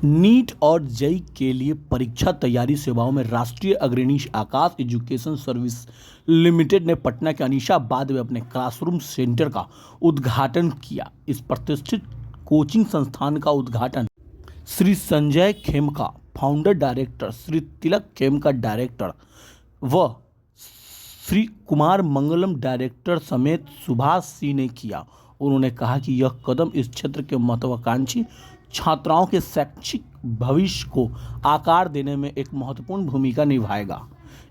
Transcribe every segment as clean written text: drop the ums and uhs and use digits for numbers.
NEET और JEE के लिए परीक्षा तैयारी सेवाओं में राष्ट्रीय अग्रणी आकाश एजुकेशन सर्विस लिमिटेड ने पटना के अनीसाबाद में अपने क्लासरूम सेंटर का उद्घाटन किया। इस प्रतिष्ठित कोचिंग संस्थान का उद्घाटन Shri Sanjay Khemka founder director, Shri Tilak Khemka director व श्री कुमार मंगलम डायरेक्टर समेत सुभाष सिंह ने किया। उन्होंने कहा कि यह कदम इस क्षेत्र के महत्वाकांक्षी छात्राओं के शैक्षिक भविष्य को आकार देने में एक महत्वपूर्ण भूमिका निभाएगा।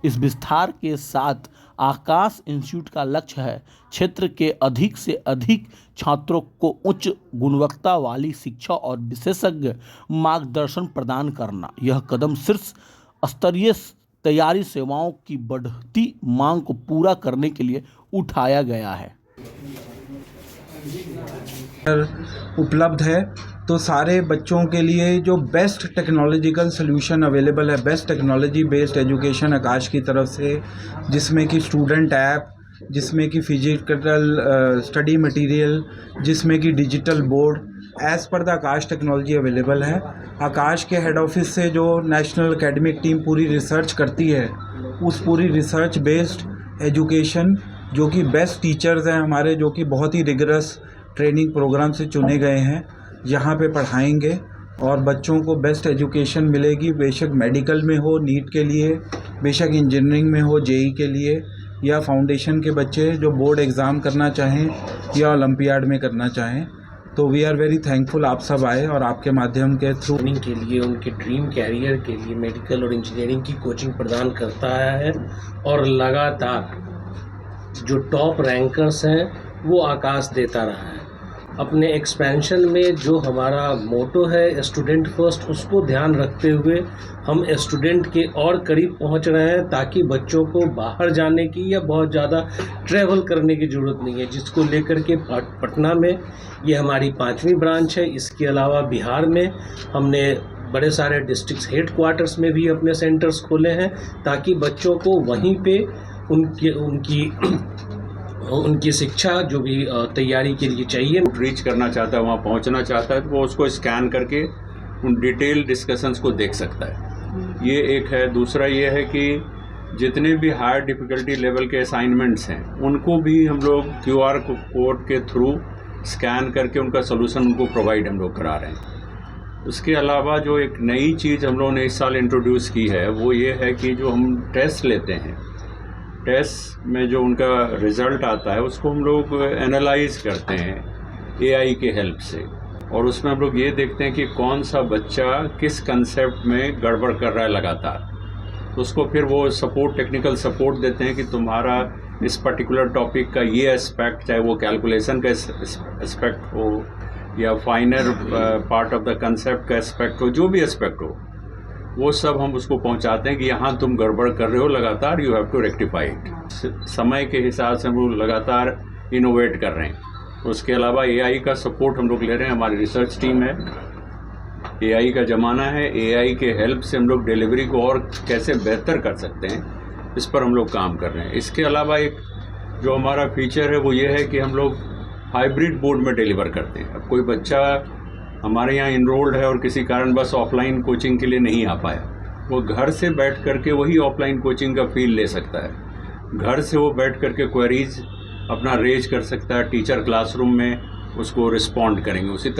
इस विस्तार के साथ आकाश इंस्टीट्यूट का लक्ष्य है क्षेत्र के अधिक से अधिक छात्रों को उच्च गुणवत्ता वाली शिक्षा और विशेषज्ञ मार्गदर्शन प्रदान करना। यह कदम शीर्ष स्तरीय तैयारी सेवाओं की बढ़ती मांग को पूरा करने के लिए उठाया गया है। उपलब्ध है तो सारे बच्चों के लिए जो बेस्ट टेक्नोलॉजिकल सॉल्यूशन अवेलेबल है, बेस्ट टेक्नोलॉजी बेस्ड एजुकेशन आकाश की तरफ से, जिसमें कि स्टूडेंट ऐप, जिसमें कि फिजिकल स्टडी मटेरियल, जिसमें कि digital board, as per the Akash technology available है। आकाश के हेड ऑफिस से जो नेशनल एकेडमिक टीम पूरी रिसर्च करती है, उस पूरी रिसर्च बेस्ड एजुकेशन जो कि बेस्ट टीचर्स हैं हमारे, जो कि बहुत ही रिगरस ट्रेनिंग प्रोग्राम से चुने गए हैं, यहाँ पे पढ़ाएंगे और बच्चों को बेस्ट एजुकेशन मिलेगी। बेशक मेडिकल में हो नीट के लिए, बेशक इंजीनियरिंग में हो जेईई के लिए, या फाउंडेशन के बच्चे जो बोर्ड एग्ज़ाम करना चाहें या ओलंपियाड में करना चाहें। तो वी आर वेरी थैंकफुल आप सब आए और आपके माध्यम के थ्रू के लिए उनके ड्रीम कैरियर के लिए मेडिकल और इंजीनियरिंग की कोचिंग प्रदान करता है और लगातार जो टॉप रैंकर्स हैं वो आकाश देता रहा है। अपने एक्सपेंशन में जो हमारा मोटो है स्टूडेंट फर्स्ट, उसको ध्यान रखते हुए हम स्टूडेंट के और करीब पहुंच रहे हैं, ताकि बच्चों को बाहर जाने की या बहुत ज़्यादा ट्रैवल करने की ज़रूरत नहीं है, जिसको लेकर के पटना में ये हमारी 5वीं ब्रांच है। इसके अलावा बिहार में हमने बड़े सारे डिस्ट्रिक्ट हेड क्वार्टर्स में भी अपने सेंटर्स खोले हैं, ताकि बच्चों को वहीं पे उनकी शिक्षा जो भी तैयारी के लिए चाहिए रीच करना चाहता है, वहाँ पहुँचना चाहता है, तो वो उसको स्कैन करके उन डिटेल डिस्कशंस को देख सकता है। ये एक है। दूसरा ये है कि जितने भी हायर डिफ़िकल्टी लेवल के असाइनमेंट्स हैं, उनको भी हम लोग QR कोड के थ्रू स्कैन करके उनका सोल्यूशन उनको प्रोवाइड हम लोग करा रहे हैं। उसके अलावा जो एक नई चीज़ हम लोगों ने इस साल इंट्रोड्यूस की है, वो ये है कि जो हम टेस्ट लेते हैं, टेस्ट में जो उनका रिज़ल्ट आता है उसको हम लोग एनालाइज करते हैं AI के हेल्प से, और उसमें हम लोग ये देखते हैं कि कौन सा बच्चा किस कंसेप्ट में गड़बड़ कर रहा है लगातार। तो उसको फिर वो सपोर्ट, टेक्निकल सपोर्ट देते हैं कि तुम्हारा इस पर्टिकुलर टॉपिक का ये एस्पेक्ट, चाहे वो कैलकुलेशन का एस्पेक्ट हो या फाइनर पार्ट ऑफ द कंसेप्ट का एस्पेक्ट हो, जो भी एस्पेक्ट हो, वो सब हम उसको पहुंचाते हैं कि यहाँ तुम गड़बड़ कर रहे हो लगातार, you have to rectify it. समय के हिसाब से हम लोग लगातार इनोवेट कर रहे हैं। उसके अलावा AI का सपोर्ट हम लोग ले रहे हैं, हमारी रिसर्च टीम है। AI का ज़माना है, AI के हेल्प से हम लोग डिलीवरी को और कैसे बेहतर कर सकते हैं, इस पर हम लोग काम कर रहे हैं। इसके अलावा एक जो हमारा फीचर है वो ये है कि हम लोग हाइब्रिड बोर्ड में डिलीवर करते हैं। अब कोई बच्चा हमारे यहाँ इनरोल्ड है और किसी कारण बस ऑफलाइन कोचिंग के लिए नहीं आ पाया, वो घर से बैठ करके वही ऑफलाइन कोचिंग का फील ले सकता है। घर से वो बैठ करके क्वेरीज अपना रेज कर सकता है, टीचर क्लासरूम में उसको रिस्पॉन्ड करेंगे। उसी तरह